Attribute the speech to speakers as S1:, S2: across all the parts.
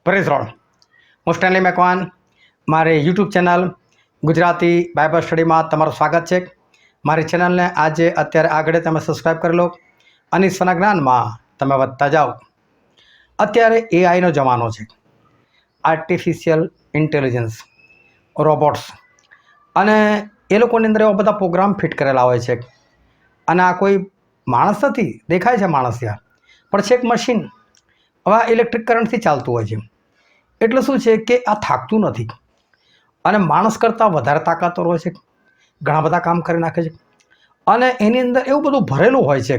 S1: Praise road. હું Stanley Macwan, મારી YouTube channel Gujarati Bible સ્ટડીમાં તમારું સ્વાગત છે. મારી ચેનલને આજે અત્યારે આગળ તમે સબસ્ક્રાઈબ કરી લો અને ઈશ્વરના જ્ઞાનમાં તમે વધતા જાઓ. અત્યારે એઆઈનો જમાનો છે, આર્ટિફિશિયલ ઇન્ટેલિજન્સ, રોબોટ્સ, અને એ લોકોની અંદર એવા બધા પ્રોગ્રામ ફિટ કરેલા હોય છે. અને આ કોઈ માણસ નથી, દેખાય છે માણસ યાર, પણ છે એક મશીન. હવે આ ઇલેક્ટ્રિક કરંટથી ચાલતું હોય છે. એટલે શું છે કે આ થાકતું નથી અને માણસ કરતાં વધારે તાકાતવર હોય છે. ઘણા બધા કામ કરી નાખે છે અને એની અંદર એવું બધું ભરેલું હોય છે,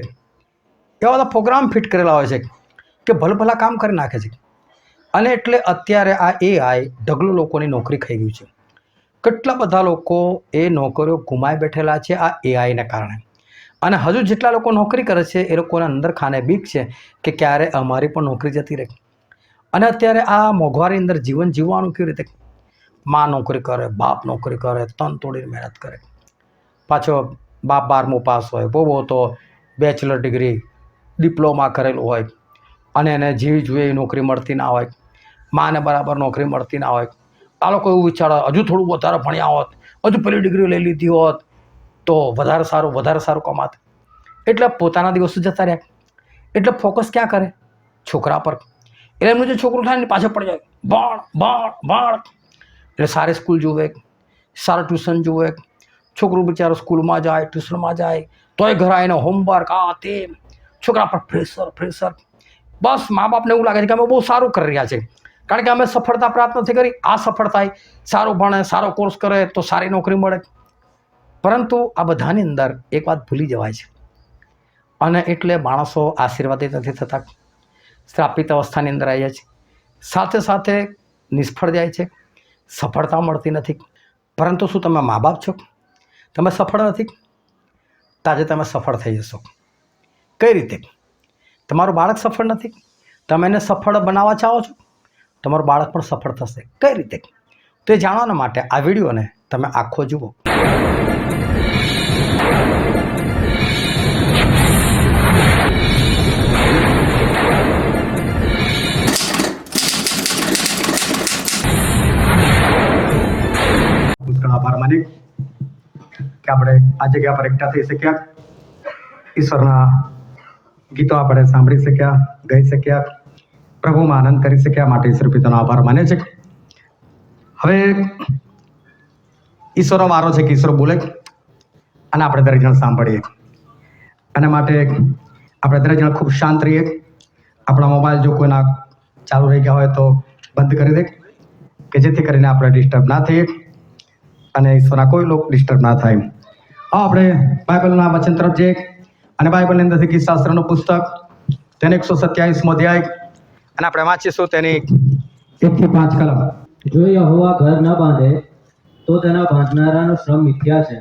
S1: એવા બધા પ્રોગ્રામ ફિટ કરેલા હોય છે કે ભલભલા કામ કરી નાખે છે. અને એટલે અત્યારે આ એઆઈ ઢગલો લોકોની નોકરી ખાઈ ગયું છે. કેટલા બધા લોકો એ નોકરીઓ ગુમાઈ બેઠેલા છે આ એઆઈને કારણે. અને હજુ જેટલા લોકો નોકરી કરે છે એ લોકોના અંદર ખાને બીક છે કે ક્યારે અમારી પણ નોકરી જતી રહે. અને અત્યારે આ મોંઘવારી અંદર જીવન જીવવાનું કેવી રીતે? માં નોકરી કરે, બાપ નોકરી કરે, તન તોડીને મહેનત કરે, પાછો બાપ 12મું પાસ હોય, બહુ તો બેચલર ડિગ્રી, ડિપ્લોમા કરેલું હોય, અને એને જેવી જોઈએ એ નોકરી મળતી ના હોય. માને બરાબર નોકરી મળતી ના હોય. આ લોકો એવું વિચારે હજુ થોડું વધારે ભણ્યા હોત, હજુ પેલી ડિગ્રી લઈ લીધી હોત તો વધારે સારું કમાત. એટલે પોતાના દિવસો જતા રહ્યા. એટલે ફોકસ ક્યાં કરે? છોકરા પર. એટલે એમનું જે છોકરું થાય ને પાછળ પડી જાય, ભણ. એટલે સારી સ્કૂલ જુએ, સારું ટ્યુશન જુએ. છોકરું બિચારો સ્કૂલમાં જાય, ટ્યુશનમાં જાય, તોય ઘરે આવીને હોમવર્ક, આ તે, છોકરા પર પ્રેશર. બસ મા બાપને એવું લાગે છે કે અમે બહુ સારું કરી રહ્યા છીએ, કારણ કે અમે સફળતા પ્રાપ્ત નથી કરી. આ સફળ થાય, સારું ભણે, સારો કોર્સ કરે તો સારી નોકરી મળે. પરંતુ આ બધાની અંદર એક વાત ભૂલી જવાય છે, અને એટલે માણસો આશીર્વાદિત નથી થતા, શ્રાપિત અવસ્થાની અંદર આવી જાય છે. સાથે સાથે નિષ્ફળ જાય છે, સફળતા મળતી નથી. પરંતુ શું તમે મા બાપ છો? તમે સફળ નથી? તાજે તમે સફળ થઈ જશો. કઈ રીતે? તમારું બાળક સફળ નથી, તમે એને સફળ બનાવવા ચાહો છો, તમારું બાળક પણ સફળ થશે. કઈ રીતે? તે જાણવાના માટે આ વિડીયોને તમે આખો જુઓ. આભાર માની કે આપણે આ જગ્યા પર એકઠા થઈ શક્યા, ઈશ્વરના ગીતો આપણે સાંભળી શક્યા, ગાઈ શક્યા, પ્રભુમાં આનંદ કરી શક્યા. માટે ઈશ્વર પિતાનો આભાર માને છે. હવે ઈશ્વરનો વારો છે કે ઈશ્વર બોલે અને આપણે દરેક જણ સાંભળીએ. અને માટે આપણે દરેક જણ ખૂબ શાંત રહીએ. આપણા મોબાઈલ જો કોઈના ચાલુ રહી ગયા હોય તો બંધ કરી દે, કે જેથી કરીને આપણે ડિસ્ટર્બ ના થઈએ અને ઈશ્વરના કોઈ લોકો ડિસ્ટર્બ ના થાય. આપણે બાઇબલના વચન તરફ જઈએ અને બાઇબલની અંદરથી ગીતશાસ્ત્રનું પુસ્તક તેને 127મો અધ્યાય અને આપણે વાંચીશું તેની 1 થી 5 કલમ.
S2: જો યહોવા ઘર ન બાંધે તો તેના બાંધનારાનો શ્રમ મિથ્યા છે.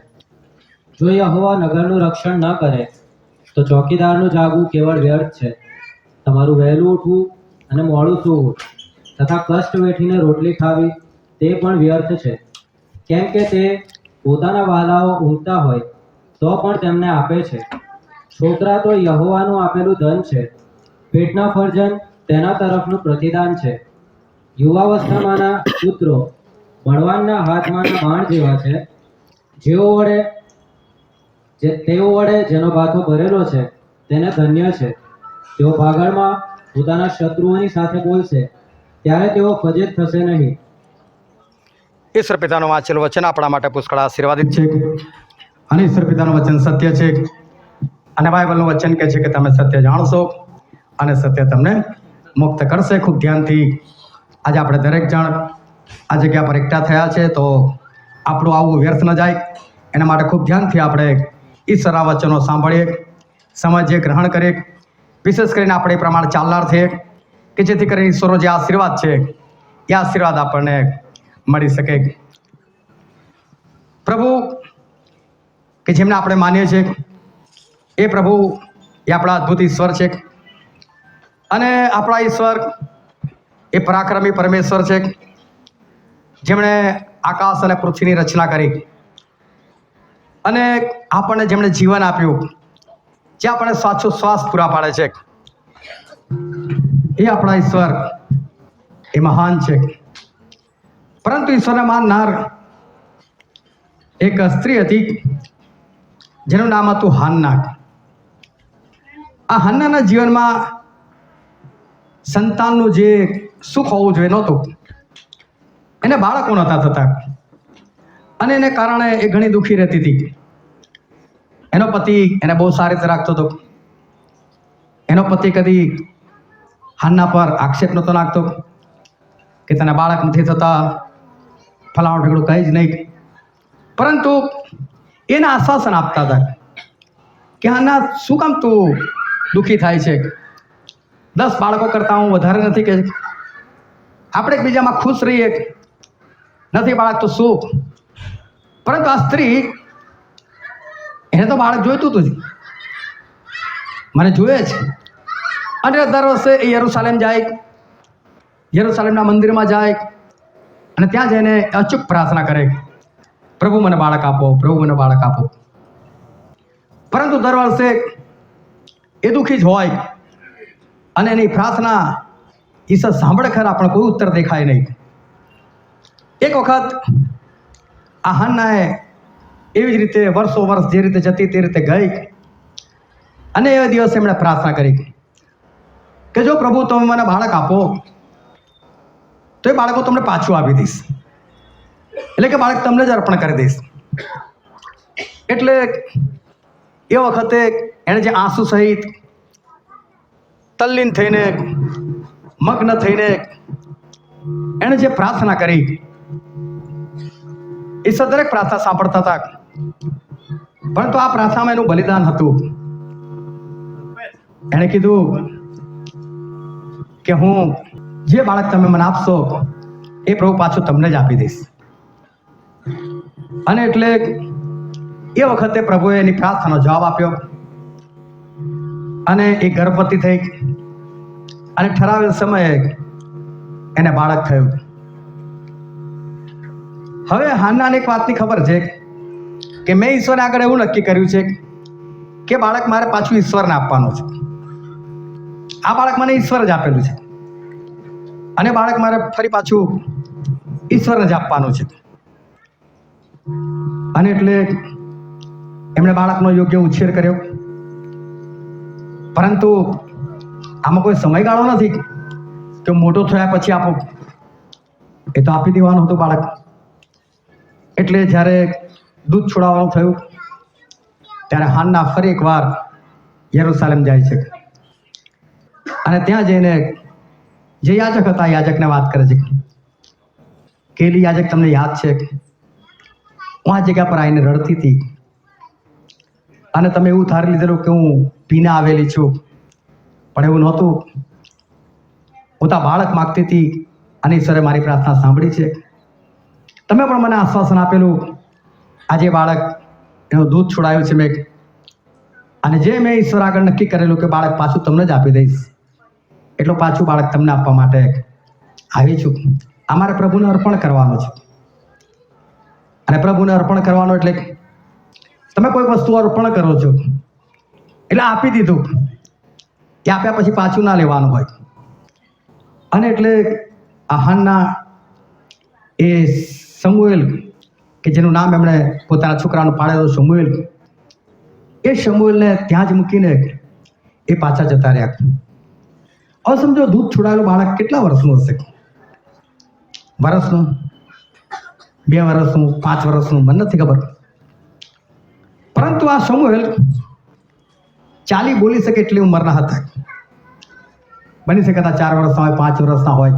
S2: જો યહોવા નગરનું રક્ષણ ન કરે તો ચોકીદારનું જાગવું કેવળ વ્યર્થ છે. તમારું વહેલું ઉઠવું અને મોડું સૂવું તથા કષ્ટ વેઠીને રોટલી ખાવી તે પણ વ્યર્થ છે. કેમ કે તે પોતાના વાલાઓ ઊંઘતા હોય તો પણ તેમને આપે છે. છોકરા તો યહોવાનું આપેલું ધન છે, પેટના ફરજન તેના તરફનું પ્રતિદાન છે. યુવાવસ્થામાંના પુત્રો બળવાનના હાથમાંના બાણ જેવા છે. તેઓ વડે જેનો ભાથો ભરેલો છે તેને ધન્ય છે. તેઓ ભાગળમાં પોતાના શત્રુઓની સાથે બોલશે, ત્યારે તેઓ ફજેત થશે નહીં.
S1: ઈશ્વર પિતાનું વાંચેલું વચન આપણા માટે પુષ્કળ આશીર્વાદિત છે. અને ઈશ્વર પિતાનું વચન સત્ય છે. અને બાઇબલનું વચન કહે છે કે તમે સત્ય જાણશો અને સત્ય તમને મુક્ત કરશે. ખૂબ ધ્યાનથી આજે આપણે દરેક જણ આ જગ્યા પર એકઠા થયા છે, તો આપણું આવું વ્યર્થ ન જાય એના માટે ખૂબ ધ્યાનથી આપણે ઈશ્વરના વચનો સાંભળીએ, સમજીએ, ગ્રહણ કરીએ. વિશેષ કરીને આપણે એ પ્રમાણે ચાલનાર થઈએ કે જેથી કરીને ઈશ્વરનો જે આશીર્વાદ છે એ આશીર્વાદ આપણને મળી શકે. પ્રભુ કે જેમને આપણે માનીએ છીએ એ પ્રભુ એ આપણા અદ્ભુત ઈશ્વર છે. અને આપણા ઈશ્વર એ પરાક્રમી પરમેશ્વર છે, જેમણે આકાશ અને પૃથ્વીની રચના કરી અને આપણને જેમણે જીવન આપ્યું, જે આપણને શ્વાસ પૂરા પાડે છે, એ આપણા ઈશ્વર એ મહાન છે, પરંતુ ઈશ્વરને માનનાર એક સ્ત્રી હતી જેનું નામ હતું હાન્ના. આ હાન્નાના જીવનમાં સંતાનનું જે સુખ હોવું જોઈએ નહોતું. એને બાળકો નહોતા થતા અને એને કારણે એ ઘણી દુઃખી રહેતી હતી. એનો પતિ એને બહુ સારી રીતે રાખતો હતો. એનો પતિ કદી હાન્ના પર આક્ષેપ નહોતો નાખતો કે તને બાળક નથી થતા, ફલાણું ઢીકડું કંઈ જ નહીં, પરંતુ એને આશ્વાસન આપતા હતા કે હાન્ના શું કામ તું દુઃખી થાય છે? 10 બાળકો કરતાં હું વધારે નથી કે આપણે એકબીજામાં ખુશ રહીએ, નથી બાળક તો શું? પરંતુ આ સ્ત્રી, એને તો બાળક જોઈતું હતું જ, મને જોઈએ છે. અને દર વર્ષે એ યરુશાલેમ જાય, યરુશાલેમના મંદિરમાં જાય અને ત્યાં જઈને અચૂક પ્રાર્થના કરે, પ્રભુ મને બાળક આપો, પ્રભુ મને બાળક આપો. પરંતુ દર વર્ષે એ દુઃખી જ હોય અને એની પ્રાર્થના ઈશ્વર સાંભળે ખરા પણ કોઈ ઉત્તર દેખાય નહીં. એક વખત આ હાન્નાએ એવી જ રીતે વર્ષો વર્ષ જે રીતે જતી તે રીતે ગઈ અને એ દિવસે એમણે પ્રાર્થના કરી કે જો પ્રભુ તમે મને બાળક આપો તો એ બાળકો તમને પાછું આપી દઈશ, એટલે કે બાળક તમને જ અર્પણ કરી દઈશ. એટલે એ વખતે એણે જે આંસુ સહિત તલ્લીન થઈને, મગ્ન થઈને એણે જે પ્રાર્થના કરી, ઈશ્વર દરેક પ્રાર્થના સાંભળતા હતા, પરંતુ આ પ્રાર્થનામાં એનું બલિદાન હતું. એણે કીધું કે હું જે બાળક તમે મને આપશો એ પ્રભુ પાછું તમને જ આપી દઈશ. અને એટલે એ વખતે પ્રભુએ એની પ્રાર્થનાનો જવાબ આપ્યો અને એ ગર્ભવતી થઈ અને ઠરાવેલ સમયે એને બાળક થયું. હવે હાન્નાને એક વાતની ખબર છે કે મેં ઈશ્વરને આગળ એવું નક્કી કર્યું છે કે બાળક મારે પાછું ઈશ્વરને આપવાનું છે. આ બાળક મને ઈશ્વર જ આપેલું છે અને બાળક મારે ફરી પાછું ઈશ્વરને જ આપવાનું છે. અને એટલે એમણે બાળકનો યોગ્ય ઉછેર કર્યો. પરંતુ આમાં કોઈ સમયગાળો નથી કે મોટો થયા પછી આપો, એ તો આપી દેવાનું હતું બાળક. એટલે જ્યારે દૂધ છોડાવવાનું થયું ત્યારે હાન્ના ફરી એકવાર યરુશાલેમ જાય છે અને ત્યાં જઈને જે યાજક હતા યાજકને વાત કરે છે કે એલી યાજક તમને યાદ છે હું આ જગ્યા પર આવીને રડતી હતી અને તમે એવું ધારી લીધેલું કે હું પીને આવેલી છું, પણ એવું નહોતું. હું તો બાળક માગતી હતી અને ઈશ્વરે મારી પ્રાર્થના સાંભળી છે. તમે પણ મને આશ્વાસન આપેલું, આજે બાળક એનું દૂધ છોડાયું છે મેં, અને જે મેં ઈશ્વર આગળ નક્કી કરેલું કે બાળક પાછું તમને જ આપી દઈશ, એટલું પાછું બાળક તમને આપવા માટે આવી છું. અમારે પ્રભુને અર્પણ કરવાનું છે અને પ્રભુને અર્પણ કરવાનું એટલે તમે કોઈ વસ્તુ અર્પણ કરો છો એટલે આપી દીધું, એ આપ્યા પછી પાછું ના લેવાનું હોય. અને એટલે આ હાન્ના એ શમુએલ કે જેનું નામ એમણે પોતાના છોકરાનું પાડેલું શમુએલ, એ શમુએલને ત્યાં જ મૂકીને એ પાછા જતા રહ્યા. હવે સમજો દૂધ છોડાયેલું બાળક કેટલા વર્ષનું હશે? વર્ષનું, 2 વર્ષનું, 5 વર્ષનું, મને નથી ખબર. પરંતુ આ શમુએલ ચાલી બોલી શકે એટલી ઉંમરના હતા. બની શકે 4 વર્ષના હોય, 5 વર્ષના હોય.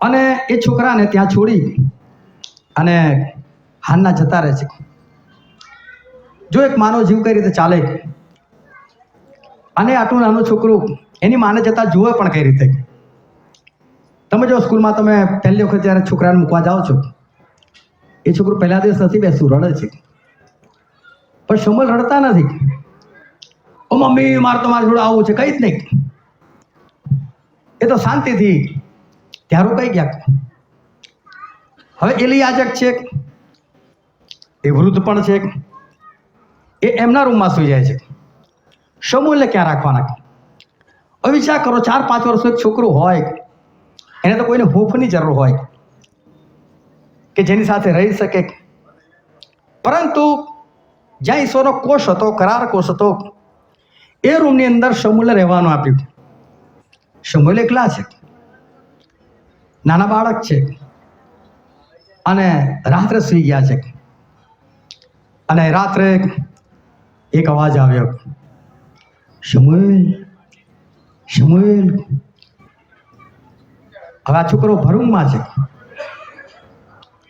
S1: અને એ છોકરાને ત્યાં છોડી અને હાન્ના જતા રહે છે. જો એક માનવ જીવ કઈ રીતે ચાલે અને આટલું નાનું છોકરું એની માને જતા જુએ પણ કઈ રીતે. તમે જો સ્કૂલમાં તમે પહેલી વખત જ્યારે છોકરાને મૂકવા જાઓ છો, એ છોકરું પહેલા દિવસ નથી બેસતું, રડે છે. પણ શમુએલ રડતા નથી. ઓ મમ્મી મારે તો મારા જોડે આવું છે, કંઈ જ નહીં. એ તો શાંતિથી ત્યાં રોકાઈ ગયા. હવે એલી યાજક છે, એ વૃદ્ધ પણ છે, એ એમના રૂમમાં સૂઈ જાય છે. શમુએલને ક્યાં રાખવાના? હવે વિચાર કરો, 4-5 વર્ષનું એક છોકરું હોય એને તો કોઈને હૂંફની જરૂર હોય કે જેની સાથે રહી શકે, પરંતુ જ્યાં ઈશ્વરનો કોષ હતો, કરાર કોષ હતો, એ રૂમની અંદર શમૂએલે રહેવાનું આપ્યું. શમૂએલ એકલા છે, નાના બાળક છે, અને રાત્રે સૂઈ ગયા છે. અને રાત્રે એક અવાજ આવ્યો, શમૂએલ, શમૂએલ. હવે આ છોકરો ભરૂચમાં છે,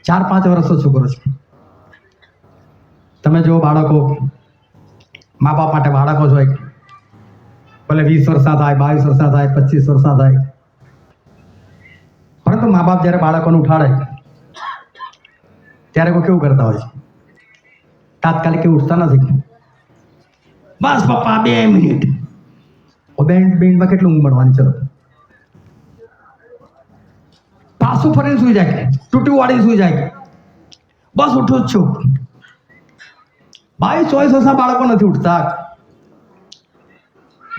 S1: 4-5 વર્ષનો છોકરો છે. તમે જો બાળકો, મા બાપ માટે બાળકો જ હોય, ભલે 20 વર્ષના થાય, 22 વર્ષના થાય, 25 વર્ષના થાય, પરંતુ મા બાપ જ્યારે બાળકોને ઉઠાડે ત્યારે કોઈ કેવું કરતા હોય છે? તાત્કાલિક ઉઠતા નથી. બસ પપ્પા 2 મિનિટ. બેન્ડમાં કેટલું ઊંઘ મળવાની? ચલો, પાછું ફરીને સુઈ જાય, તૂટી વાળીને સુઈ જાય, બસ ઉઠું જ છું. 22-24 વર્ષના બાળકો નથી ઉઠતા.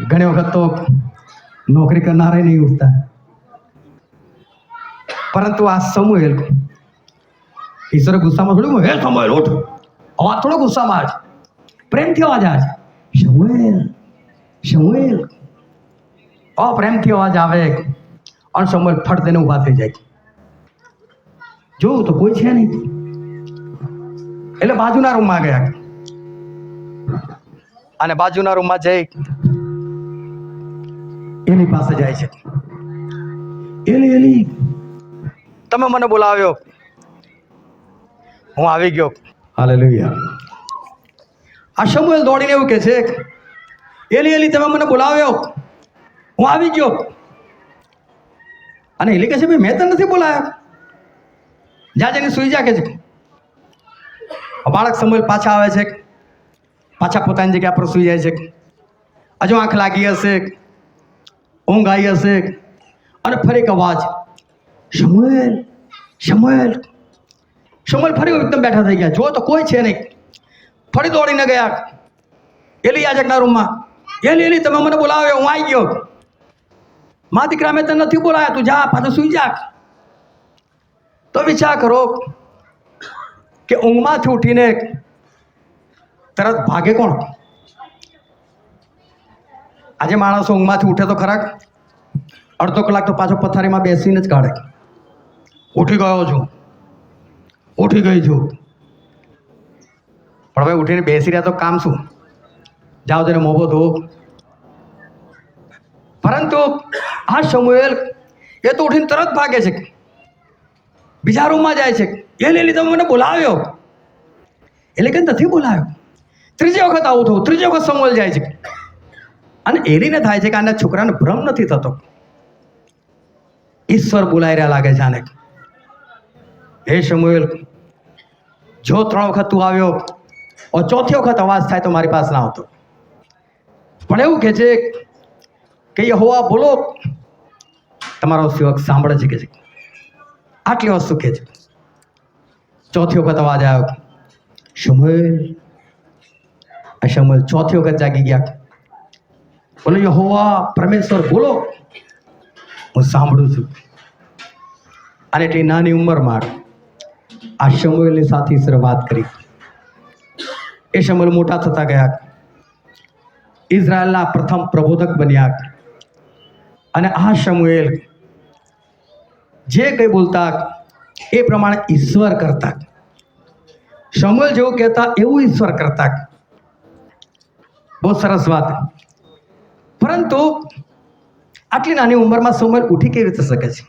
S1: ઘણી વખત તો નોકરી કરનારે નહીં ઉઠતા. પરંતુ આ શમૂએલ, ઈશ્વરે ગુસ્સામાં થોડું, હે શમૂએલ ઉઠ. અવાજ થોડો ગુસ્સામાં આવે, પ્રેમથી અવાજ આવે, શમૂએલ, શમૂએલ. પ્રેમથી અવાજ આવે અને શમૂએલ ફટ દઈને ઊભા થઈ જાય. જોયું તો કોઈ છે નહીં, એટલે બાજુના રૂમમાં ગયા. અને બાજુના રૂમમાં જઈ એની પાસે જાય છે. એલી, એલી, તમે મને બોલાવ્યો, હું આવી ગયો. હાલેલુયા. આ શમૂએલ દોડીને એવું કહે છે, એલી, એલી, તમે મને બોલાવ્યો, હું આવી ગયો. અને એલી કહે છે, ભાઈ મેં તને નથી બોલાવ્યો, જા જઈને સુઈ જા કે છે. બાળક શમૂએલ પાછા આવે છે, પાછા પોતાની જગ્યા પર સુઈ જાય છે. હજુ આંખ લાગી હશે, ઊંઘ આવી હશે, અને ફરી એક અવાજ, શમૂએલ, શમૂએલ. શમૂએલ ફરી એકદમ બેઠા થઈ ગયા. જો તો કોઈ છે નહીં. ફરી દોડીને ગયા એલી યાજકના રૂમમાં. એલી, એલી, તમે મને બોલાવ્યો, હું આવી ગયો. મા દીકરા, મેં તને નથી બોલાવ્યા, તું જા, પાછો સુઈ જા. તો વિચાર કરો કે ઊંઘમાંથી ઉઠીને તરત ભાગે કોણ? આજે માણસો ઊંઘમાંથી ઉઠે તો ખરા, અડધો કલાક તો પાછો પથારીમાં બેસીને જ કાઢે. ઉઠી ગયો છું, ઉઠી ગઈ છું. પણ હવે ઉઠીને બેસી રહ્યા તો કામ શું? જાઓ તેને મોભો ધો. પરંતુ આ શમૂએલ એ તો ઉઠીને તરત ભાગે છે, બીજા રૂમમાં જાય છે. એ લીધે મને બોલાવ્યો, એટલે કે નથી બોલાવ્યો. ત્રીજી વખત આવું થયું, ત્રીજી વખત શમૂએલ જાય છે. અને એલીને થાય છે કે આના છોકરાને ભ્રમ નથી થતો, ઈશ્વર બોલાઈ રહ્યા લાગે છે આને. હે શમૂએલ, જો 3 વખત તું આવ્યો, ચોથી વખત અવાજ થાય તો મારી પાસે ના આવતો. પણ એવું કહે છે કે યહોવા બોલો, તમારો સેવક સાંભળે છે કે છે. આટલી વસ્તુ કહે છે. ચોથી વખત અવાજ આવ્યો, શમૂએલ. શમૂએલ ચોથી વખત જાગી ગયા. બોલો, યહોવા પરમેશ્વર બોલો, હું સાંભળું છું. અને એટલી નાની ઉંમરમાં આ શમૂએલની સાથે ઈશ્વરે વાત કરી. એ શમૂએલ મોટા થતા ગયા, ઇઝરાયલના પ્રથમ પ્રબોધક બન્યા. અને આ શમૂએલ જે કંઈ બોલતા એ પ્રમાણે ઈશ્વર કરતા. શમૂએલ જેવું કહેતા એવું ઈશ્વર કરતા. બહુ સરસ વાત. પરંતુ આટલી નાની ઉંમરમાં શમૂએલ ઉઠી કેવી રીતે શકે છે?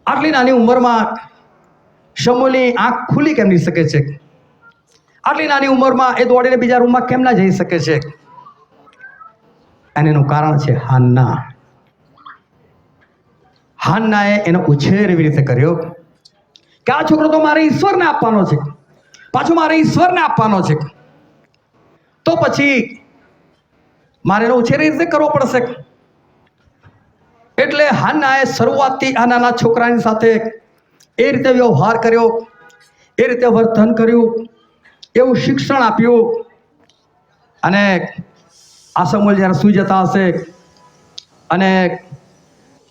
S1: આટલી નાની ઉંમરમાં શમૂએલની આંખ ખુલી કેમ નહીં શકે છે? આટલી નાની ઉંમરમાં એ દોડીને બીજા રૂમમાં કેમ ના જઈ શકે છે? અને એનું કારણ છે હાન્ના. હાન્નાએ એનો ઉછેર એવી રીતે કર્યો કે આ છોકરો તો મારે ઈશ્વરને આપવાનો છે, પાછો મારે ઈશ્વરને આપવાનો છે, તો પછી મારે એનો ઉછેર એ રીતે કરવો પડશે. એટલે હાન્નાએ શરૂઆતથી આ નાના છોકરાની સાથે એ રીતે વ્યવહાર કર્યો, એ રીતે વર્તન કર્યું, એવું શિક્ષણ આપ્યું. અને આ શમૂએલ જ્યારે સૂઈ જતા હશે અને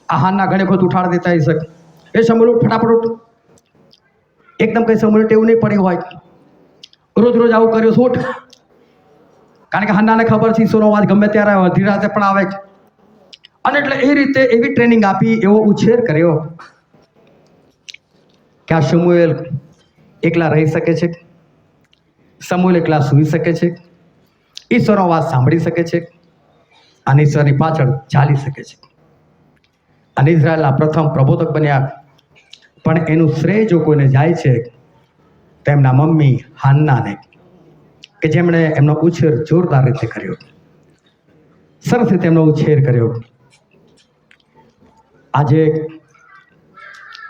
S1: આ હાનના ઘણે વખત ઉઠાડી દેતા હશે એ સમૂળ ઉઠ, ફટાફટ ઉઠ. એકદમ કંઈ સમૂળ ટેવું નહીં પડી હોય, રોજ રોજ આવું કર્યું શું ઉઠ. કારણ કે હાન્નાને ખબર છે ઈસોનો અવાજ ગમે ત્યારે આવે, અડધી રાતે પણ આવે. અને એટલે એ રીતે એવી ટ્રેનિંગ આપી, એવો ઉછેર કર્યો કે આ શમુએલ એકલા રહી શકે છે, સમુએલ એકલા સૂઈ શકે છે, ઈશ્વરનો અવાજ સાંભળી શકે છે અને ઈશ્વરની પાછળ ચાલી શકે છે. અને ઇઝરાયલના પ્રથમ પ્રબોધક બન્યા. પણ એનું શ્રેય જો કોઈને જાય છે તો એમના મમ્મી હાન્નાને, કે જેમણે એમનો ઉછેર જોરદાર રીતે કર્યો, સરસ રીતે એમનો ઉછેર કર્યો. આજે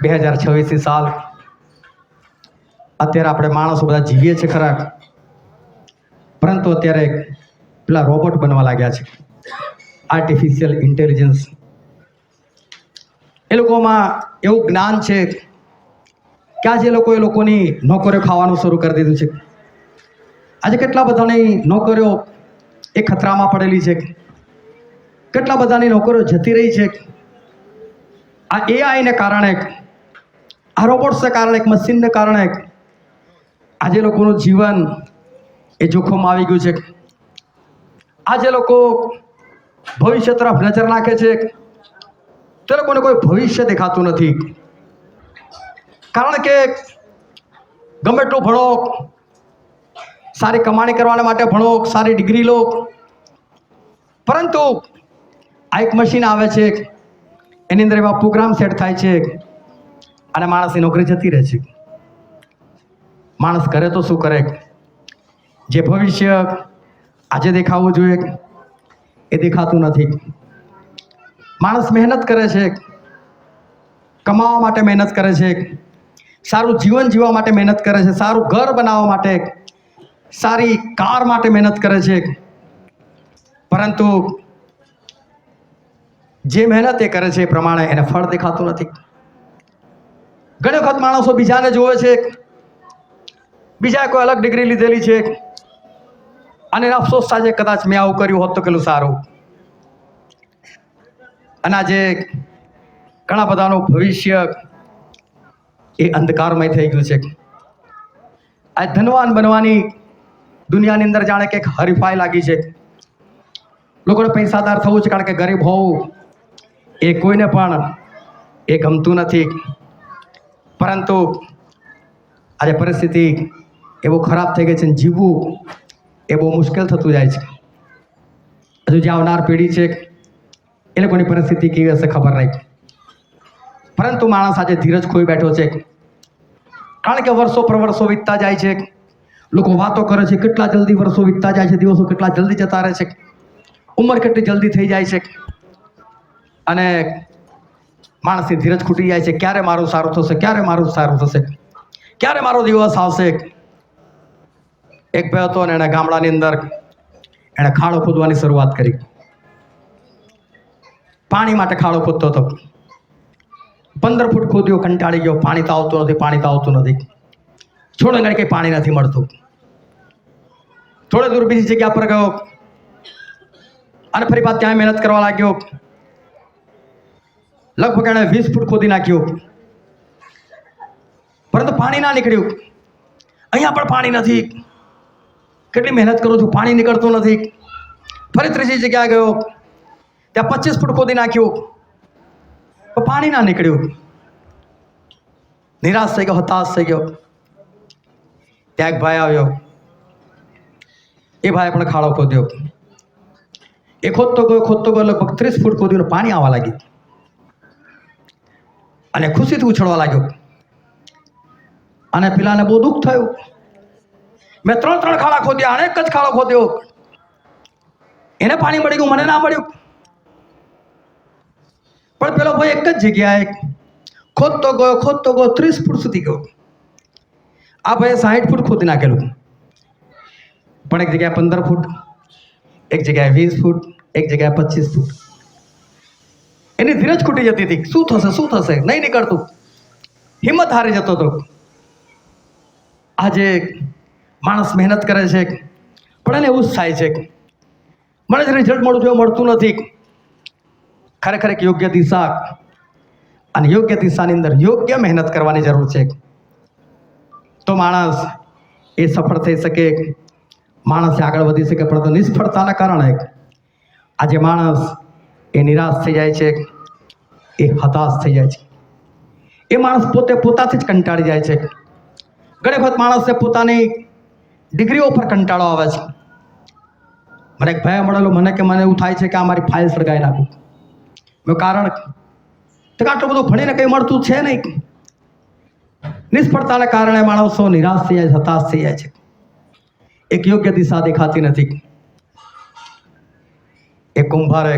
S1: 2026 સાલ, અત્યારે આપણે માણસો બધા જીવીએ છીએ ખરા, પરંતુ અત્યારે પેલા રોબોટ બનવા લાગ્યા છે, આર્ટિફિશિયલ ઇન્ટેલિજન્સ. એ લોકોમાં એવું જ્ઞાન છે કે આજે એ લોકોની નોકરીઓ ખાવાનું શરૂ કરી દીધું છે. આજે કેટલા બધાની નોકરીઓ એ ખતરામાં પડેલી છે, કેટલા બધાની નોકરીઓ જતી રહી છે. આ એઆઈને કારણે, આ રોબોટ્સને કારણે, મશીનને કારણે આજે લોકોનું જીવન એ જોખમમાં આવી ગયું છે. આજે લોકો ભવિષ્ય તરફ નજર નાખે છે તો એ લોકોને કોઈ ભવિષ્ય દેખાતું નથી. કારણ કે ગમે એટલું ભણો, સારી કમાણી કરવા માટે ભણો, સારી ડિગ્રી લો, પરંતુ આ એક મશીન આવે છે, એની અંદર એવા પ્રોગ્રામ સેટ થાય છે અને માણસની નોકરી જતી રહે છે. માણસ કરે તો શું કરે? જે ભવિષ્ય આજે દેખાવું જોઈએ એ દેખાતું નથી. માણસ મહેનત કરે છે, કમાવા માટે મહેનત કરે છે, સારું જીવન જીવવા માટે મહેનત કરે છે, સારું ઘર બનાવવા માટે, સારી કાર માટે મહેનત કરે છે, પરંતુ જે મહેનત એ કરે છે એ પ્રમાણે એને ફળ દેખાતું નથી. ઘણી વખત માણસો બીજાને જોવે છે, બીજાએ કોઈ અલગ ડિગ્રી લીધેલી છે અને એને અફસોસ થાય છે કદાચ મેં આવું કર્યું હોત તો કેટલું સારું. અને આજે ઘણા બધાનું ભવિષ્ય એ અંધકારમય થઈ ગયું છે. આ ધનવાન બનવાની દુનિયાની અંદર જાણે કે હરીફાઈ લાગી છે. લોકોને પૈસાદાર થવું છે, કારણ કે ગરીબ હોવું એ કોઈને પણ એ ગમતું નથી. પરંતુ આજે પરિસ્થિતિ એ બહુ ખરાબ થઈ ગઈ છે, જીવવું એ બહુ મુશ્કેલ થતું જાય છે. હજુ જે આવનાર પેઢી છે એ લોકોની પરિસ્થિતિ કેવી હશે ખબર નહીં. પરંતુ માણસ આજે ધીરજ ખોઈ બેઠો છે, કારણ કે વર્ષો પર વર્ષો વીતતા જાય છે. લોકો વાતો કરે છે કેટલા જલ્દી વર્ષો વીતતા જાય છે, દિવસો કેટલા જલ્દી જતા રહે છે, ઉંમર કેટલી જલ્દી થઈ જાય છે, અને માણસની ધીરજ ખૂટી જાય છે. ક્યારે મારું સારું થશે, ક્યારે મારું સારું થશે, ક્યારે મારો દિવસ આવશે. એક ભાઈ હતો અને એણે ગામડાની અંદર એણે ખાડો ખોદવાની શરૂઆત કરી. પાણી માટે ખાડો ખોદતો હતો. 15 ફૂટ ખોદ્યો, કંટાળી ગયો, પાણી તો આવતું નથી, પાણી તો આવતું નથી. છોડો એને કંઈ પાણી નથી મળતું. થોડે દૂર બીજી જગ્યા પર ગયો અને ફરી પાછો ત્યાં મહેનત કરવા લાગ્યો. લગભગ એણે 20 ફૂટ ખોદી નાખ્યું, પરંતુ પાણી ના નીકળ્યું. અહીંયા પણ પાણી નથી. કેટલી મહેનત કરું છું, પાણી નીકળતું નથી. ફરી ત્રીજી જગ્યાએ ગયો, ત્યાં 25 ફૂટ ખોદી નાખ્યું, પણ પાણી ના નીકળ્યું. નિરાશ થઈ ગયો, હતાશ થઈ ગયો. ત્યાં એક ભાઈ આવ્યો. એ ભાઈએ પણ ખાડો ખોદ્યો. એ ખોદતો ગયો, લગભગ 30 ફૂટ ખોદ્યું, પાણી આવવા લાગ્યું અને ખુશીથી ઉછળવા લાગ્યો. અને પેલાને બહુ દુઃખ થયું. મેં 3 ખાડા ખોદ્યા, અને એક જ ખાડો ખોદ્યો, એને પાણી મળી ગયું, મને ના મળ્યું. પણ પેલો ભાઈ એક જ જગ્યાએ ખોદતો ગયો 30 ફૂટ સુધી ગયો. આ ભાઈએ 60 ફૂટ ખોદી નાખેલું, પણ એક જગ્યાએ 15 ફૂટ, એક જગ્યાએ 20 ફૂટ, એક જગ્યાએ 25 ફૂટ. એની ધીરજ ખૂટી જતી હતી. શું થશે, નહીં નીકળતું. હિંમત હારી જતો હતો. આજે માણસ મહેનત કરે છે, પણ એને એવું જ થાય છે, મને જ રિઝલ્ટ મળતું નથી. ખરેખર એક યોગ્ય દિશા અને યોગ્ય દિશાની અંદર યોગ્ય મહેનત કરવાની જરૂર છે. તો માણસ એ સફળ થઈ શકે, માણસ આગળ વધી શકે. પરંતુ નિષ્ફળતાના કારણે આજે માણસ એ નિરાશ થઈ જાય છે, એ હતાશ થઈ જાય છે. એ માણસ પોતાથી જ કંટાળી જાય છે. ઘણી વખત માણસને પોતાની ડિગ્રીઓ પર કંટાળો આવે છે. મને એક ભાઈ મળેલો, મને એવું થાય છે કે આ મારી ફાઇલ સળગાવી નાખું. કારણ તો કે આટલું બધું ભણીને કંઈ મળતું છે નહીં. નિષ્ફળતાના કારણે માણસો નિરાશ થઈ જાય છે, હતાશ થઈ જાય છે. એક યોગ્ય દિશા દેખાતી નથી. એક કુંભારે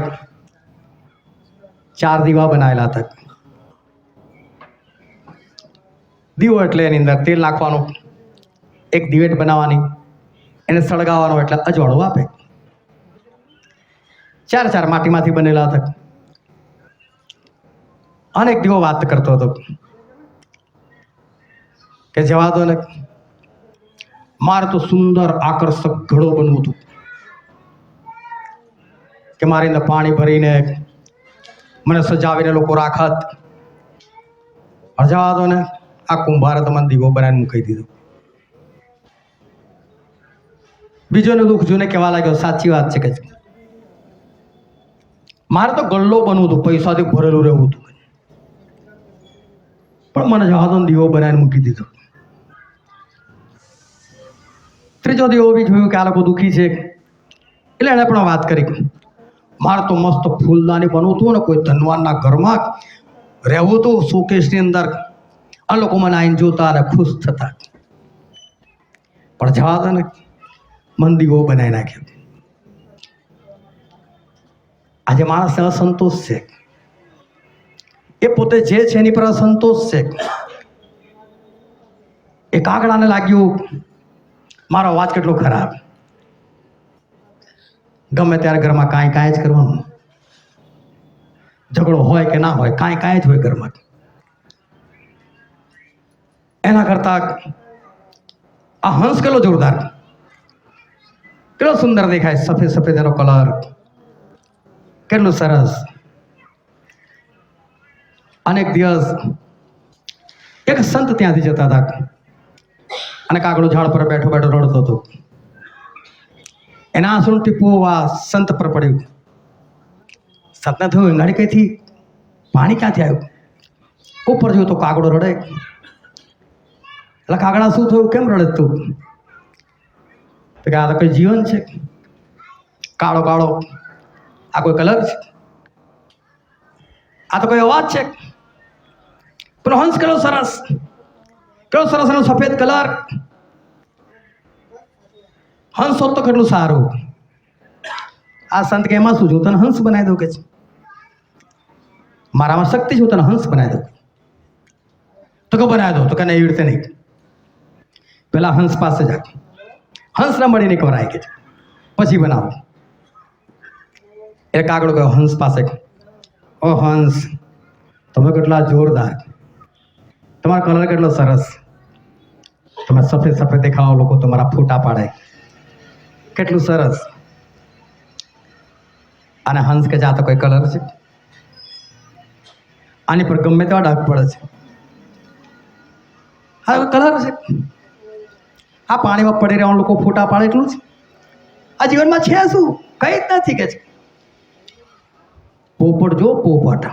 S1: 4 દીવા બનાવેલા હતા. દીવો એટલે એની અંદર તેલ નાખવાનું, એક દિવેટ બનાવવાની, એને સળગાવવાનો એટલે અજવાળું આપે. 4 માટીમાંથી બનેલા હતા. અને એક દીવો વાત કરતો હતો કે જવા દો ને, મારે તો સુંદર આકર્ષક ઘડો બનવું હતું કે મારી અંદર પાણી ભરીને મને સજાવીને લોકો રાખત. જવા દો ને, આ કુંભારે તો મને દીવો બનાવીને મૂકી દીધો. બીજોને દુઃખ જોઈને કહેવા લાગ્યો, સાચી વાત છે કે મારે તો ગલ્લો બનવું હતું, પૈસાથી ભરેલું રહેવું હતું, પણ મને જવા દો દીવો બનાવીને મૂકી દીધો. ત્રીજો દીવો બી જોયું કે આ લોકો દુઃખી છે, એટલે એણે પણ વાત કરી, મારે તો મસ્ત ફૂલદાની બનવું હતું ને, કોઈ ધનવાનના ઘરમાં રહેવું હતું, શોકેસની અંદર, આ લોકો મને આવીને જોતા અને ખુશ થતા. પણ જવા દો ને, મન દીવો બનાવી નાખ્યો. આજે માણસને અસંતોષ છે. એ પોતે જે છે એની પર અસંતોષ છે. એ કાગડાને લાગ્યું મારો અવાજ કેટલો ખરાબ, ગમે ત્યારે ઘરમાં કાંઈ જ કરવાનું, ઝઘડો હોય કે ના હોય, કાંઈ જ હોય ઘરમાં. એના કરતા આ હંસ કેટલો જોરદાર, કેટલો સુંદર દેખાય, સફેદ એનો કલર, કેટલું સરસ. અનેક દિવસ એક સંત ત્યાંથી જતા હતા અને કાગડો ઝાડ પર બેઠો રડતો હતો. એના આંસુનું ટીપું આ સંત પર પડ્યું. સંતને થયું, ગાડી કઈથી પાણી ક્યાંથી આવ્યું? ઉપર જોયું તો કાગડો રડે. એટલે કાગડા શું થયું, કેમ રડે તું? તો કે આ તો કોઈ જીવન છે, કાળો કાળો, આ કોઈ કલર છે, આ તો કોઈ અવાજ છે. પેલો હંસ કેટલો સરસ એનો સફેદ કલર, હંસ હોત તો કેટલું સારું. આ સંત કે એમાં શું છું, તને હંસ બનાવી દઉં કે છે, મારામાં શક્તિ છે, તને હંસ બનાવી દઉં. તો કે બનાવી દો. તો કે એવી રીતે નહીં, પેલા હંસ પાસે જા, હંસને મળીને કરાય કે પછી બનાવો. એ કાગડો ગયો હંસ પાસે. ઓ હંસ, તમે કેટલા જોરદાર, તમારો કલર કેટલો સરસ, તમે સફેદ દેખાવો, લોકો તમારા ફોટા પાડે, કેટલું સરસ. અને હંસ કે જા તો કોઈ કલર છે, આની પર ગમે તેવા ડાઘ પડે છે, હા કલર છે. આ પાણીમાં પડી રહેવા લોકો ફોટા પાડે એટલું જ. આ જીવનમાં છે શું, કઈ જ નથી કે છે. પોપટ જો, પોપટ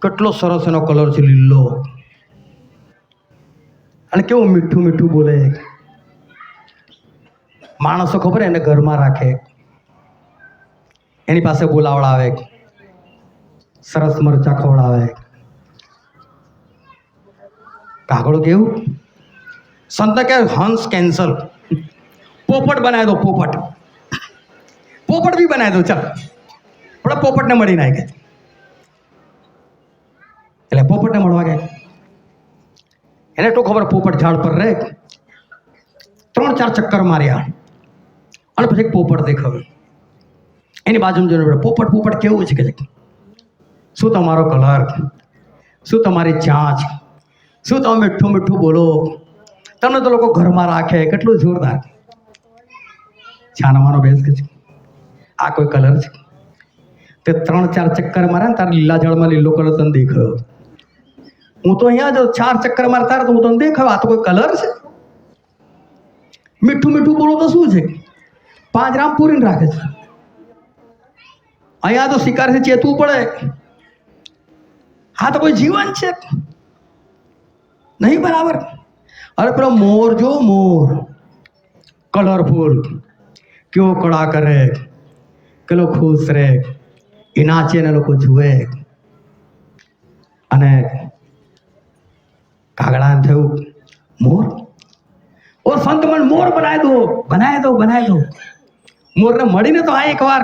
S1: કેટલો સરસ એનો કલર છે, લીલો, અને કેવું મીઠું મીઠું બોલે. માણસો ખબર એને ઘરમાં રાખે, એની પાસે બોલાવડાવે, સરસ મરચા ખવડાવે. કાગડો કેવું, સંત કે હંસ કેન્સલ, પોપટ બનાવી દો, પોપટ બી બનાવી દો, ચાલ આપણે પોપટને મળી નાખે. એટલે પોપટને મળવા ગયા. એને તો ખબર પોપટ ઝાડ પર રહે. 3-4 ચક્કર માર્યા અને પછી પોપટ દેખાવ્યો. એની બાજુમાં જોઈને પોપટ કેવું છે કે શું તમારો કલર, શું તમારી ચાંચ, શું તમે મીઠું મીઠું બોલો, તમને તો લોકો ઘરમાં રાખે, કેટલું જોરદાર. છાનામાનો બેસ કે છે, આ કોઈ કલર છે? તે 3-4 ચક્કર મારે ને તારે લીલા જળમાં લીલો કલર તને દેખાયો. હું તો અહીંયા જો 4 ચક્કર મારતા તો હું તને દેખાયો. આ તો કોઈ કલર છે? મીઠું મીઠું બોલો તો શું છે? પાંજરામ પૂરીને રાખે છે. અહીંયા તો શિકારથી ચેતવું પડે. હા તો કોઈ જીવન છે નહીં, બરાબર? અરે પેલો મોર જો, મોર કલરફુલ, કેવો કળા કરે, કેટલો ખુશ રહે, એ નાચે ને લોકો જુએ. અને કાગડાને થયું મોર, ઓ સંત મને મોર બનાવી દો, બનાવી દો, બનાવી દો. મોરને મળીને તો આ એકવાર,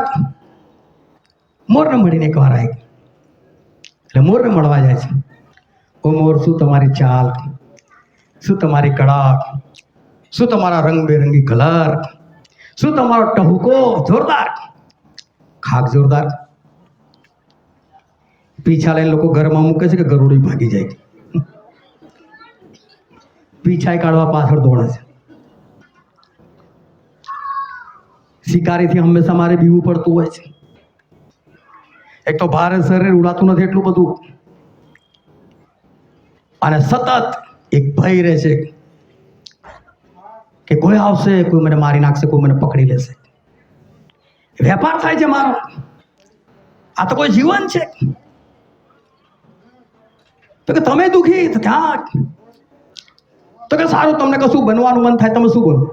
S1: મોરને મળીને એકવાર આ. એટલે મોરને મળવા જાય છે. ઓ મોર, શું તમારી ચાલ, શું તમારી કળા, શું તમારા રંગબેરંગી કલર, શું તમારો ટહુકો જોરદાર, ખાક જોરદાર. પીછા લઈને લોકો ઘરમાં મૂકે છે કે ગરુડી ભાગી જાય. પીછાઈ કાઢવા પાછળ દોડે છે. શિકારીથી હંમેશા મારે બીવું પડતું હોય છે. એક તો ભારે શરીર ઉડાતું નથી એટલું બધું, અને સતત એક ભય રહે છે કે કોઈ આવશે, કોઈ મને મારી નાખશે, કોઈ મને પકડી લેશે. વેપાર થાય છે મારો. આ તો કોઈ જીવન છે? તો કે તમે દુખી, તો ક્યાં? તો કે સારું, તમને કશું બનવાનું મન થાય, તમે શું બનો?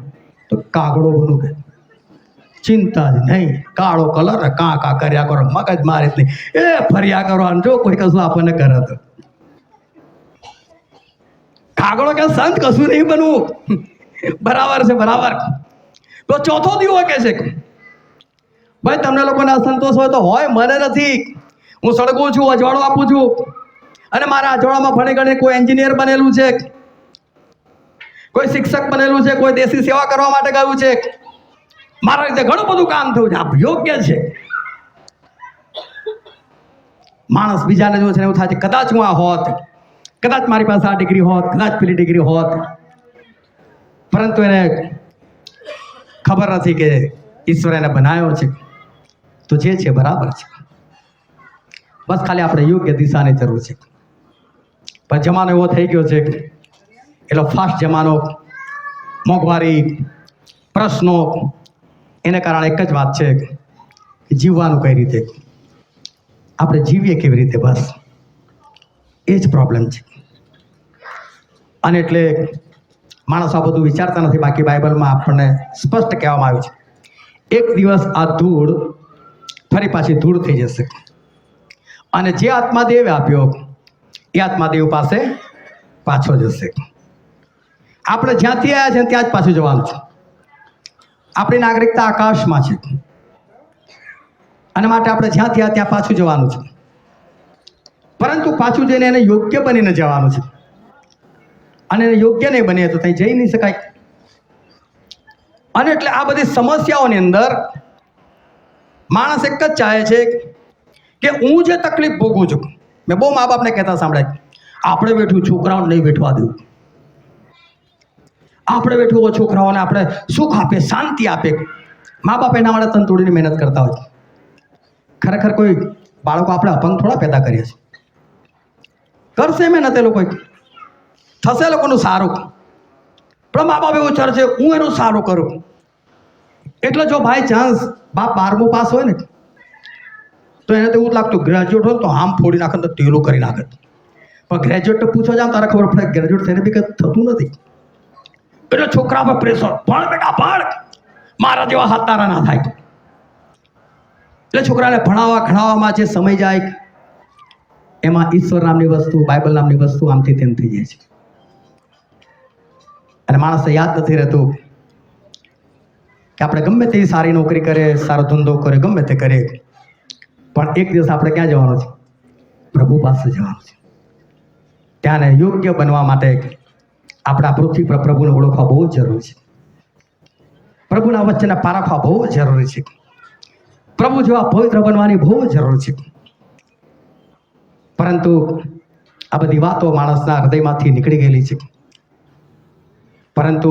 S1: તો કાગડો બનો. કે ચિંતા જ નહીં, કાળો કલર કાં કાં કર્યા કરો, મગજ મારે જ નહીં, એ ફર્યા કરો. અને જો કોઈ કશું આપણને કરે તો કાગડો કે સંત કશું નહીં બનવું. બરાબર છે, બરાબર. તો ચોથો દીવો કે છે ભાઈ તમને લોકોને અસંતોષ હોય તો હોય, મને નથી. હું સળગું છું, અજવાળો આપું છું, અને મારા અજવાળામાં ભણી ગણી કોઈ એન્જિનિયર બનેલું છે, કોઈ શિક્ષક બનેલું છે, કોઈ દેશી સેવા કરવા માટે ગયું છે. મારા રીતે ઘણું બધું કામ થયું છે. આ યોગ્ય છે. માણસ બીજાને જો છે એવું થાય છે કદાચ હું આ હોત, કદાચ મારી પાસે આ ડિગ્રી હોત, કદાચ પેલી ડિગ્રી હોત, પરંતુ એને ખબર નથી કે ઈશ્વરે એને બનાવ્યો છે તો જે છે બરાબર છે. બસ ખાલી આપણે યોગ્ય દિશાની જરૂર છે. પણ જમાનો એવો થઈ ગયો છે, એટલો ફાસ્ટ જમાનો, મોંઘવારી, પ્રશ્નો, એને કારણે એક જ વાત છે કે જીવવાનું કઈ રીતે, આપણે જીવીએ કેવી રીતે, બસ એ જ પ્રોબ્લેમ છે. અને એટલે માણસ આ બધું વિચારતા નથી. બાકી બાઇબલમાં આપણને સ્પષ્ટ કહેવામાં આવ્યું છે એક દિવસ આ ધૂળ ફરી પાછી ધૂળ થઈ જશે, અને જે આત્મા દેવે આપ્યો એ આત્મા દેવ પાસે પાછો જશે. આપણે જ્યાંથી આવ્યા છે ત્યાં જ પાછું જવાનું છે. આપણી નાગરિકતા આકાશમાં છે, અને માટે આપણે જ્યાંથી આવ્યા ત્યાં પાછું જવાનું છે. પરંતુ પાછું જઈને એને યોગ્ય બનીને જવાનું છે, અને એને યોગ્ય નહીં બને તો ત્યાં જઈ નહીં શકાય. અને એટલે આ બધી સમસ્યાઓની અંદર માણસ એક જ ચાહે છે કે હું જે તકલીફ ભોગવું છું, મેં બહુ મા બાપને કહેતા સાંભળાય, આપણે બેઠું છોકરાઓને નહીં બેઠવા દેવું, આપણે બેઠું હોય છોકરાઓને આપણે સુખ આપે, શાંતિ આપે. મા બાપ એના માટે તન તોડીને મહેનત કરતા હોય. ખરેખર કોઈ બાળકો આપણે અપંગ થોડા પેદા કરીએ છીએ. કરશે મહેનત એ લોકો, થશે લોકોનું સારું, પણ મા બાપ એવું વિચારે છે હું એનું સારું કરું. એટલે જો બાય ચાન્સ બાપ 12મું પાસ હોય ને તો એને તો એવું જ લાગતું ગ્રેજ્યુએટ હોય તો આમ ફોડી નાખે તો તેલું કરી નાખે. પણ ગ્રેજ્યુએટ તો પૂછવા જાવ તારે ખબર પડે ગ્રેજ્યુએટ થઈને બી કંઈ થતું નથી. એટલે છોકરા પર પ્રેશર, ભણ બેટા ભણ, મારા જેવા હાથ તારા ના થાય. એટલે છોકરાને ભણાવવા ખણાવવામાં જે સમય જાય એમાં ઈશ્વર નામની વસ્તુ, બાઇબલ નામની વસ્તુ આમથી તેમ થઈ જાય છે. અને માણસને યાદ નથી રહેતું કે આપણે ગમે તેવી સારી નોકરી કરે, સારો ધંધો કરે, ગમે તે કરે, પણ એક દિવસ આપણે ક્યાં જવાનું છે? પ્રભુ પાસે જવાનું છે. ત્યાંને યોગ્ય બનવા માટે આપણા પૃથ્વી પર પ્રભુને ઓળખવા બહુ જ જરૂરી છે. પ્રભુના વચ્ચેને પારખવા બહુ જરૂરી છે. પ્રભુ જેવા પવિત્ર બનવાની બહુ જરૂર છે. પરંતુ આ બધી વાતો માણસના હૃદયમાંથી નીકળી ગયેલી છે. પરંતુ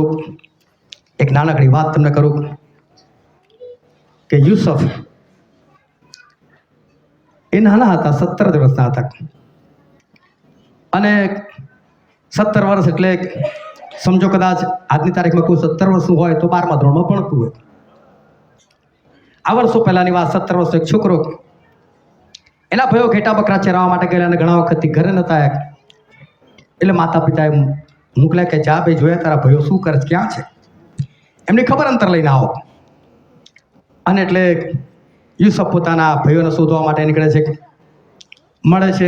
S1: એક નાનકડી વાત તમને કરું કે યુસુફ એ નાના હતા, 17 જ વર્ષના હતા. અને 17 વર્ષ એટલે સમજો કદાચ આજની તારીખમાં કોઈ 17 વર્ષનું હોય તો 12મા ધોરણમાં ભણતું હોય. આ વર્ષો પહેલાની વાત, 17 વર્ષનો એક છોકરો એના ભાઈઓ ઘેટા બકરા ચરાવવા માટે ગયેલા અને ઘણા વખતથી ઘરે નતા આવ્યા. એટલે માતા પિતાએ મોકલ્યા કે જા ભાઈ જોયા તારા ભાઈઓ શું કરે છે, ક્યાં છે, એમની ખબર અંતર લઈને આવો. અને એટલે યુસુફ પોતાના ભાઈઓને શોધવા માટે નીકળે છે, મળે છે.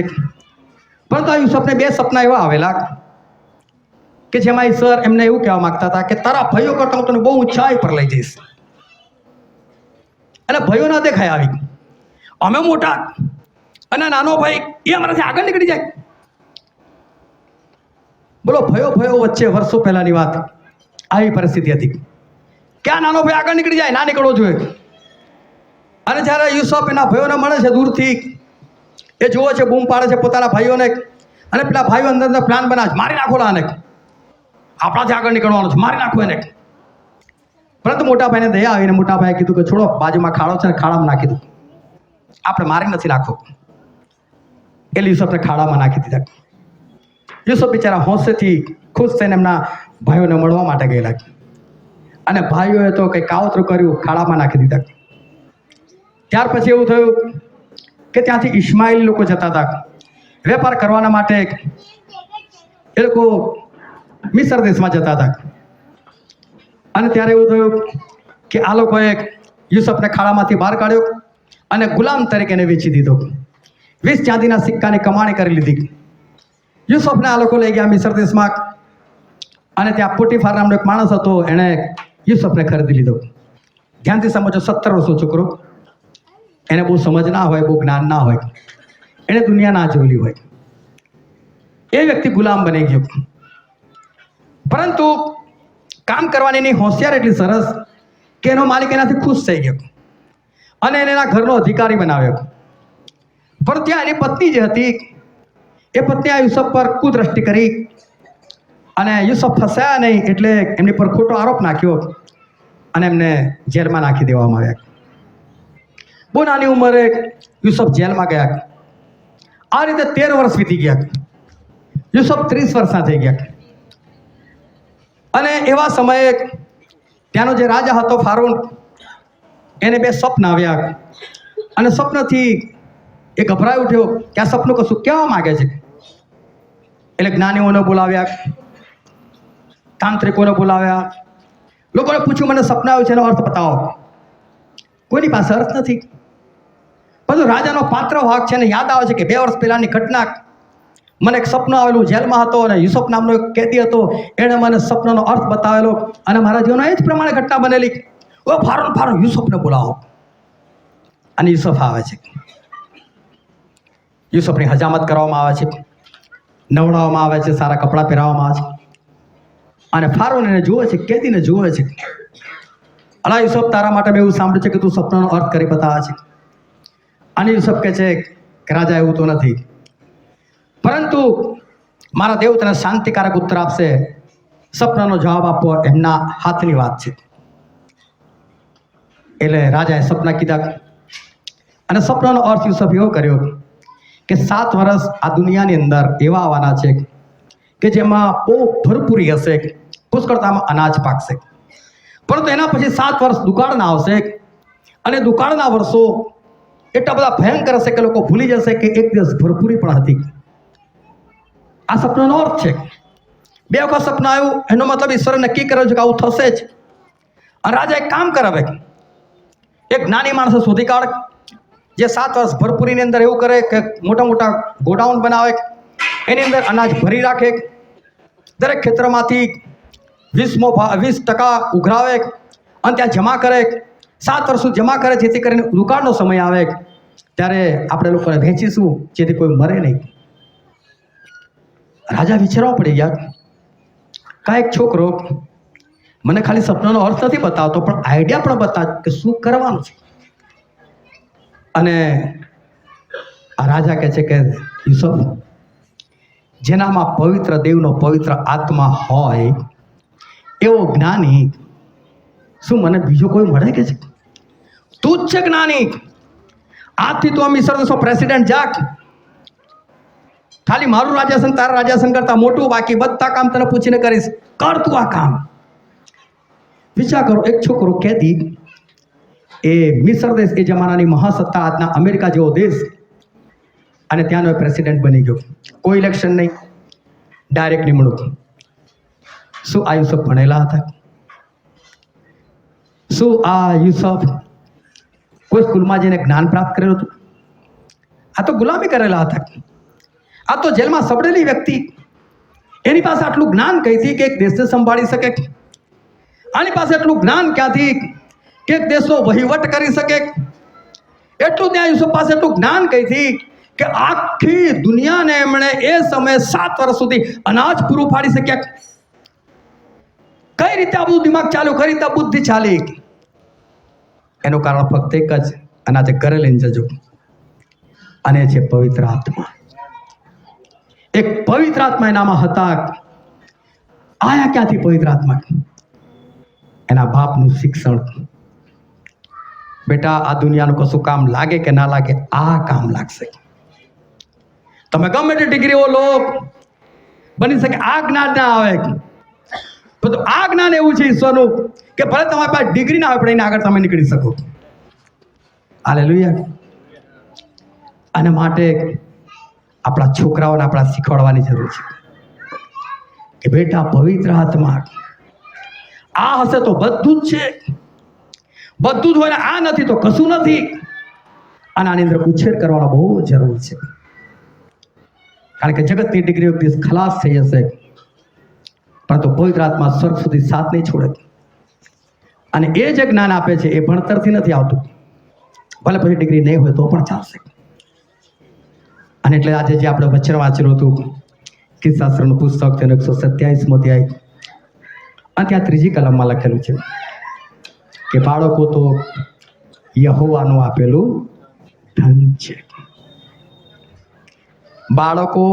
S1: પરંતુ આ યુસુફને 2 સપના એવા આવેલા કે જેમાં ઈશ્વર એમને એવું કહેવા માંગતા હતા કે તારા ભાઈઓ કરતા હું તને બહુ ઊંચાઈ પર લઈ જઈશ. અને ભાઈઓ ના દેખાય આવી, અમે મોટા અને નાનો ભાઈ એ અમારાથી આગળ નીકળી જાય. બોલો, ભયો વચ્ચે વર્ષો પહેલાની વાત આવી પરિસ્થિતિ હતી કે આ નાનો ભાઈ આગળ નીકળી જાય, ના નીકળવો જોઈએ. અને જ્યારે યુસુફ એના ભાઈઓને મળે છે દૂરથી, એ જુએ છે, બૂમ પાડે છે પોતાના ભાઈઓને, અને પેલા ભાઈઓ અંદર પ્લાન બનાવે છે, મારી નાખો આને, આપણાથી આગળ નીકળવાનું છે, મારી નાખો એને. પરંતુ મોટા ભાઈને દયા આવીને મોટા ભાઈએ કીધું કે છોડો, બાજુમાં ખાડો છે ને ખાડામાં નાખી દઉં, આપણે મારી નથી નાખો. એટલે યુસુફને ખાડામાં નાખી દીધા. યુસુફ બિચારા હોંશેથી ખુશ થઈને એમના ભાઈઓને મળવા માટે ગયેલા, અને ભાઈઓએ તો કંઈ કાવતરું કર્યું, ખાડામાં નાખી દીધા. ત્યાર પછી એવું થયું કે ત્યાંથી ઇસ્માઇલ લોકો જતા હતા વેપાર કરવાના માટે. એ લોકો મિસર દેશમાં જતા હતા. અને ત્યારે એવું થયું કે આ લોકોએ યુસુફને ખાડામાંથી બહાર કાઢ્યો અને ગુલામ તરીકે એને વેચી દીધો. 20 ચાંદીના સિક્કાની કમાણી કરી લીધી. યુસુફને આ લોકો લઈ ગયા મિસર દેશમાં, અને ત્યાં પોટીફાર નામનો એક માણસ હતો, એણે યુસુફને ખરીદી લીધો. ધ્યાનથી સમજો, 17 વર્ષનો છોકરો, એને બહુ સમજ ના હોય, બહુ જ્ઞાન ના હોય, એણે દુનિયા ના જોયેલી હોય, એ વ્યક્તિ ગુલામ બની ગયો. પરંતુ કામ કરવાની એની હોશિયાર એટલી સરસ કે એનો માલિક એનાથી ખુશ થઈ ગયો અને એને એના ઘરનો અધિકારી બનાવ્યો. પણ ત્યાં એની પત્ની જે હતી, એ પત્ની આ યુસુફ પર કુદ્રષ્ટિ કરી અને યુસુફ ફસાયા નહીં એટલે એમની પર ખોટો આરોપ નાખ્યો અને એમને જેલમાં નાખી દેવામાં આવ્યા. બહુ નાની ઉંમરે યુસુફ જેલમાં ગયા. આ રીતે 13 વર્ષ વીતી ગયા. યુસુફ 30 વર્ષના થઈ ગયા. અને એવા સમયે ત્યાંનો જે રાજા હતો ફારૂન, એને 2 સ્વપ્ન આવ્યા. અને સ્વપ્નથી એ ગભરાઈ ઉઠ્યો કે આ સપનું કશું કહેવા માગે છે. એટલે જ્ઞાનીઓને બોલાવ્યા, તાંત્રિકોને બોલાવ્યા, લોકોને પૂછ્યું મને સપના આવ્યું છે એનો અર્થ બતાવો. કોઈની પાસે અર્થ નથી. બધું રાજાનો પાત્ર ભાગ છે ને યાદ આવે છે કે 2 વર્ષ પહેલાની ઘટના. મને એક સપનું આવેલું, જેલમાં હતો અને યુસુફ નામનો એક કેદી હતો, એણે મને સપનાનો અર્થ બતાવેલો અને મારા જીવનમાં એ જ પ્રમાણે ઘટના બનેલી. ઓ ફારૂન, યુસુફને બોલાવો. અને યુસુફ આવે છે. યુસુફની હજામત કરવામાં આવે છે, નવડાવવામાં આવે છે, સારા કપડાં પહેરાવવામાં આવે છે. અને ફારૂન એને જુએ છે, કેદીને જુએ છે. અલા યુસુફ, તારા માટે મેં એવું સાંભળ્યું છે કે તું સપનાનો અર્થ કરી બતાવે છે. અને યુસુફ કહે છે કે રાજા, એવું તો નથી, પરંતુ મારા દેવ તને શાંતિકારક ઉત્તર આપશે. સપનાનો જવાબ આપવો એમના હાથની વાત છે. એટલે રાજાએ સપના કીધા અને સપનાનો અર્થ યુસુફ એવો કર્યો કે 7 વર્ષ આ દુનિયાની અંદર એવા આવવાના છે કે જેમાં બહુ ભરપૂરી હશે, પુષ્કળતામાં અનાજ પાકશે. પરંતુ એના પછી 7 વર્ષ દુકાળના આવશે અને દુકાળના વર્ષો એટલા બધા ભયંકર હશે કે લોકો ભૂલી જશે કે એક દિવસ ભરપૂરી પણ હતી. આ સપનાનો અર્થ છે. 2 વખત સપનું આવ્યું, એનો મતલબ ઈશ્વરે નક્કી કર્યો છે કે આવું થશે જ. અને રાજા એક કામ કરાવે, એક નાની માણસે શોધી કાઢ જે 7 વર્ષ ભરપૂરીની અંદર એવું કરે કે મોટા મોટા ગોડાઉન બનાવે, એની અંદર અનાજ ભરી રાખે, દરેક ખેતરમાંથી 20% ઉઘરાવે અને ત્યાં જમા કરે. 7 વર્ષ સુધી જમા કરે જેથી કરીને દુકાળનો સમય આવે ત્યારે આપણે લોકોને વેચીશું જેથી કોઈ મરે નહીં. રાજા વિચારવા પડી ગયા, કાંઈક છોકરો મને ખાલી સપનાનો અર્થ નથી બતાવતો પણ આઈડિયા પણ બતાવ કે શું કરવાનું છે. અને આ રાજા કહે છે કે યુસુફ, જેનામાં પવિત્ર દેવનો પવિત્ર આત્મા હોય એવો જ્ઞાની શું મને બીજો કોઈ મળે કે છે? તું જ છે જ્ઞાની. આજથી તો મિસર દેશો પ્રેસિડેન્ટ જાક, ખાલી મારું રાજ્યાસન તારા રાજ્યાસન કરતા મોટું, બાકી બધા કામ તને પૂછીને કરીશ, કર તું આ કામ. વિચાર કરો, એક છોકરો કેદી એ મિસર દેશ એ જમાનાની મહાસત્તા, આજના અમેરિકા જેવો દેશ, અને ત્યાંનો એ પ્રેસિડેન્ટ બની ગયો. કોઈ ઇલેક્શન નહીં, ડાયરેક્ટ નિમણૂક. શું આ યુસુફ ભણેલા હતા? શું આ યુસુફ કોઈ સ્કૂલમાં જઈને જ્ઞાન પ્રાપ્ત કરેલું હતું? આ તો ગુલામી કરેલા હતા. આ તો જેલમાં સબડેલી વ્યક્તિ, એની પાસે આટલું જ્ઞાન કઈથી કે એક દેશને સંભાળી શકે? આની પાસે એટલું જ્ઞાન ક્યાંથી કે એક દેશનો વહીવટ કરી શકે? એટલું ત્યાં યુસુફ પાસે એટલું જ્ઞાન કઈથી કે આખી દુનિયાને એમણે એ સમયે 7 વર્ષ સુધી અનાજ પૂરું પાડી શક્યા. કઈ રીતે આ બધું દિમાગ ચાલ્યું, કઈ રીતે બુદ્ધિ ચાલી? એનું કારણ ફક્ત એક જ, અને આજે ઘરે લઈને જજો, અને છે પવિત્ર આત્મા. એક પવિત્ર આત્મા એનામાં હતા. આયા ક્યાંથી પવિત્ર આત્મા? એના બાપનું શિક્ષણ. બેટા, આ દુનિયાનું કશું કામ લાગે કે ના લાગે, આ કામ લાગશે. તમે ગમે તે ડિગ્રીઓ લો, બની શકે આ જ્ઞાન ના આવે. તો આ જ્ઞાન એવું છે ઈશ્વરનું કે ભલે તમારી પાસે ડિગ્રી ના આવે પણ એના આગળ તમે નીકળી શકો. હાલેલુયા. અને માટે આપણા છોકરાઓને આપણા શીખવાડવાની જરૂર છે કે બેટા, પવિત્ર આત્મા આ હશે તો બધું જ છે, બધું જ હોય ને આ નથી તો કશું નથી. અને આની અંદર ઉછેર કરવાનો બહુ જરૂર છે, કારણ કે જગતની ડિગ્રી એક દિવસ ખલાસ થઈ જશે, પરંતુ પવિત્ર આત્મા સ્વર્ગ સુધી સાથ નહીં છોડે. અને એ જે જ્ઞાન આપે છે એ ભણતરથી નથી આવતું, ભલે પછી ડિગ્રી નહીં હોય તો પણ ચાલશે. અને એટલે આજે જે આપણે વચન વાંચેલું હતું, કિસ્સાસ્ત્રનું પુસ્તક, તેનો 127મો અધ્યાય, અને ત્યાં 3જી કલમમાં લખેલું છે કે બાળકો તો યહોવાનું આપેલું ધન છે. બાળકો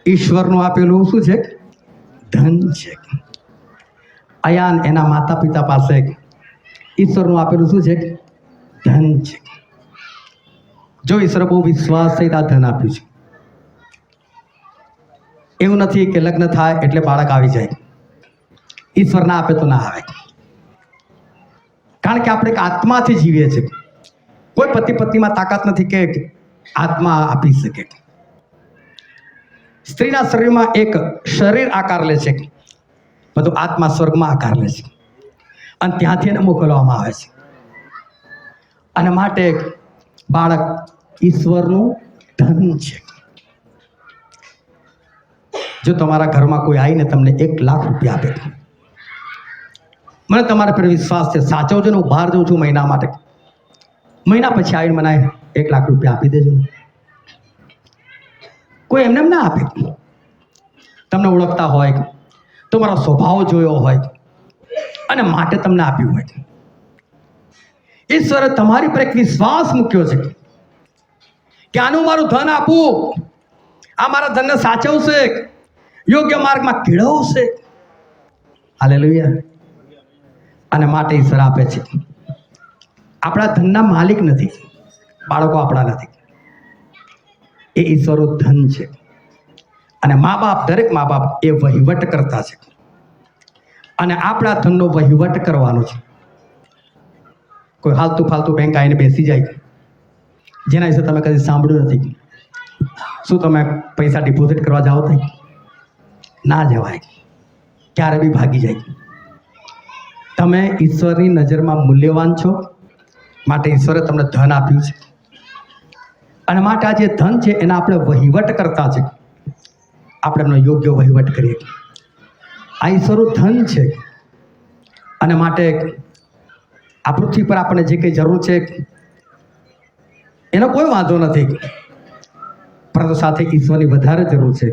S1: ઈશ્વરનું આપેલું શું છે? ધન છે. અયાન એના માતા પિતા પાસે ઈશ્વરનું આપેલું શું છે? ધન છે. જો ઈશ્વરે બહુ વિશ્વાસ સહિત આ ધન આપ્યું છે. એવું નથી કે લગ્ન થાય એટલે બાળક આવી જાય, ઈશ્વર ના આપે તો ના આવે. કારણ કે આપણે એક આત્માથી જીવીએ છીએ. કોઈ પતિ પત્નીમાં તાકાત નથી કે આત્મા આપી શકે. સ્ત્રીના શરીરમાં એક શરીર આકાર લે છે, બધું આત્મા સ્વર્ગમાં આકાર લે છે, અને ત્યાંથી એને મોકલવામાં આવે છે. અને માટે બાળક ઈશ્વરનું ધન છે. જો તમારા ઘરમાં કોઈ આવીને તમને 1 લાખ રૂપિયા આપે, મને તમારા પર વિશ્વાસ છે, સાચવજો ને, હું બહાર જઉં છું મહિના માટે, મહિના પછી આવીને મને 1 લાખ રૂપિયા આપી દેજો. કોઈ એમને ના આપે. તમને ઓળખતા હોય, તમારો સ્વભાવ જોયો હોય, અને માટે તમને આપ્યું હોય. ઈશ્વરે તમારી પર એક વિશ્વાસ મૂક્યો છે કે આનું મારું ધન આપું, આ મારા ધનને સાચવશે, યોગ્ય માર્ગમાં કેળવશે. હાલેલુયા. અને માટે ઈશ્વર આપે છે. આપણા ધનના માલિક નથી, બાળકો આપણા નથી, એ ઈશ્વરનું ધન છે. અને મા બાપ, દરેક મા બાપ એ વહીવટ કરતા છે, અને આપણા ધનનો વહીવટ કરવાનો છે. કોઈ હાલતું ફાલતું બેંક આવીને બેસી જાય, જેના વિશે તમે કદી સાંભળ્યું નથી. શું તમે પૈસા ડિપોઝિટ કરવા જાઓ? થઈ ના જવાય, ક્યારે બી ભાગી જાય. તમે ઈશ્વરની નજરમાં મૂલ્યવાન છો, માટે ઈશ્વરે તમને ધન આપ્યું છે. અને માટે આ જે ધન છે એના આપણે વહીવટ કરતા છે, આપણે એમનો યોગ્ય વહીવટ કરીએ. આ ઈશ્વરનું ધન છે. અને માટે આ પૃથ્વી પર આપણને જે કંઈ જરૂર છે એનો કોઈ વાંધો નથી, પરંતુ સાથે ઈશ્વરની વધારે જરૂર છે,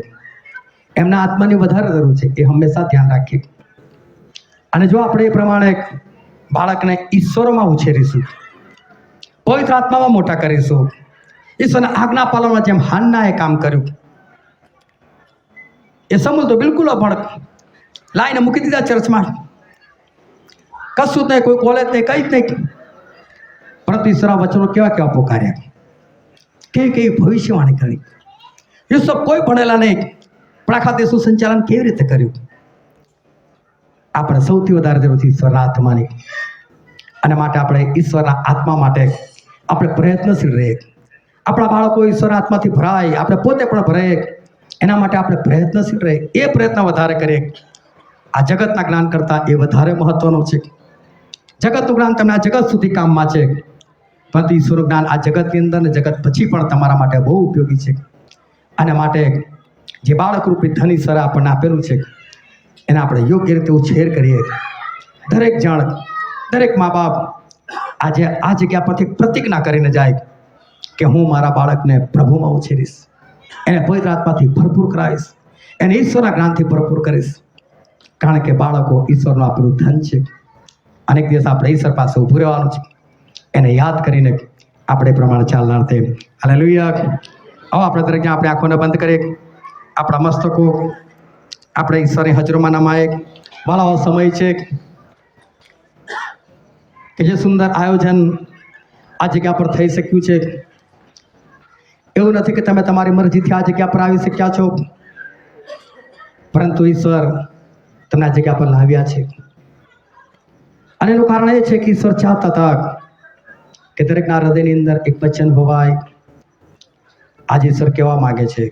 S1: એમના આત્માની વધારે જરૂર છે. એ હંમેશા ધ્યાન રાખીએ. અને જો આપણે એ પ્રમાણે બાળકને ઈશ્વરમાં ઉછેરીશું, પવિત્ર આત્મામાં મોટા કરીશું, ઈશ્વરના આજ્ઞા પાલનમાં જેમ હાન્નાએ કામ કર્યું, એ સમૂહ તો બિલકુલ અભણ, લાઈને મૂકી દીધા ચર્ચમાં, કશું જ નહીં, કોઈ કોલેજ નહીં, કંઈ જ નહીં. પરંતુ ઈશ્વર આ વચનો કેવા કેવા પોકાર્યા, કેવી ભવિષ્યવાણી કરી. ઈશ્વર કોઈ ભણેલા નહીં, પણ આખા દેશનું સંચાલન કેવી રીતે કર્યું. આપણે સૌથી વધારે જરૂર છે ઈશ્વરના આત્માની, અને માટે આપણે ઈશ્વરના આત્મા માટે આપણે પ્રયત્નશીલ રહીએ. આપણા બાળકો ઈશ્વર આત્માથી ભરાય, આપણે પોતે પણ ભરાય, એના માટે આપણે પ્રયત્નશીલ રહીએ. એ પ્રયત્ન વધારે કરીએ. આ જગતના જ્ઞાન કરતાં એ વધારે મહત્વનું છે. જગતનું જ્ઞાન તમને આ જગત સુધી કામમાં છે, પરંતુ ઈશ્વરનું જ્ઞાન આ જગતની અંદર ને જગત પછી પણ તમારા માટે બહુ ઉપયોગી છે. અને માટે જે બાળક રૂપી ધન ઈશ્વરે આપણને આપેલું છે, એને આપણે યોગ્ય રીતે ઉછેર કરીએ. દરેક જણ, દરેક મા બાપ આજે આ જગ્યા પરથી પ્રતિજ્ઞા કરીને જાય કે હું મારા બાળકને પ્રભુમાં ઉછેરીશ, એને પવિત્ર આત્માથી ભરપૂર કરાવીશ, એને ઈશ્વરના જ્ઞાનથી ભરપૂર કરીશ. કારણ કે બાળકો ઈશ્વરનું આપણું ધન છે. અનેક દિવસ આપણે ઈશ્વર પાસે ઊભું રહેવાનું છે, એને યાદ કરીને આપણે એ પ્રમાણે ચાલનાર છે. હાલેલુયા. આવો આપણે દરેક આપણે આંખોને બંધ કરીએ, આપણા મસ્તકો આપણે ઈશ્વરની હજરોમાં નમાય. વાળાઓ સમય છે કે જે સુંદર આયોજન આ જગ્યા પર થઈ શક્યું છે. એવું નથી કે તમે તમારી મરજીથી આ જગ્યા પર આવી શક્યા છો, પરંતુ ઈશ્વર તમને આ જગ્યા પર લાવ્યા છે. અને એનું કારણ એ છે કે ઈશ્વર ચાહતા હતા કે દરેકના હૃદયની અંદર એક વચન હોવાય. આજે ઈશ્વર કહેવા માગે છે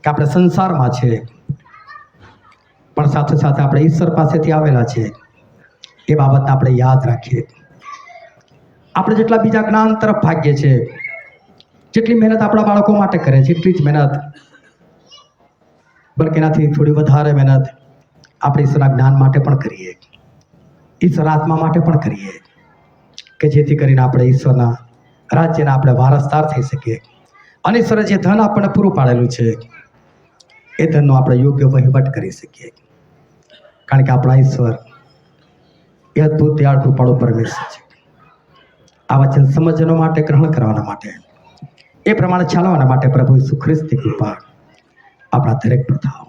S1: કે આપણે સંસારમાં છે, પણ સાથે સાથે આપણે ઈશ્વર પાસેથી આવેલા છે. એ બાબતને આપણે યાદ રાખીએ. આપણે જેટલા બીજા જ્ઞાન તરફ ભાગીએ છીએ, જેટલી મહેનત આપણા બાળકો માટે કરે છે, એટલી જ મહેનત, બલકે એનાથી થોડી વધારે મહેનત આપણે ઈશ્વરના જ્ઞાન માટે પણ કરીએ, ઈશ્વર આત્મા માટે પણ કરીએ, કે જેથી કરીને આપણે ઈશ્વરના રાજ્યના આપણે વારસદાર થઈ શકીએ. અને ઈશ્વરે જે ધન આપણને પૂરું પાડેલું છે, એ ધનનો આપણે યોગ્ય વહીવટ કરી શકીએ. કારણ કે આપણા ઈશ્વર એ અદ્ભુત દયાળ કૃપાળુ પરમેશ્વર છે. આ વચન સમજવા માટે, ગ્રહણ કરવાના માટે, એ પ્રમાણે ચાલવાના માટે પ્રભુ ઈસુ ખ્રિસ્તની કૃપા આપણા દરેક પર થાવ.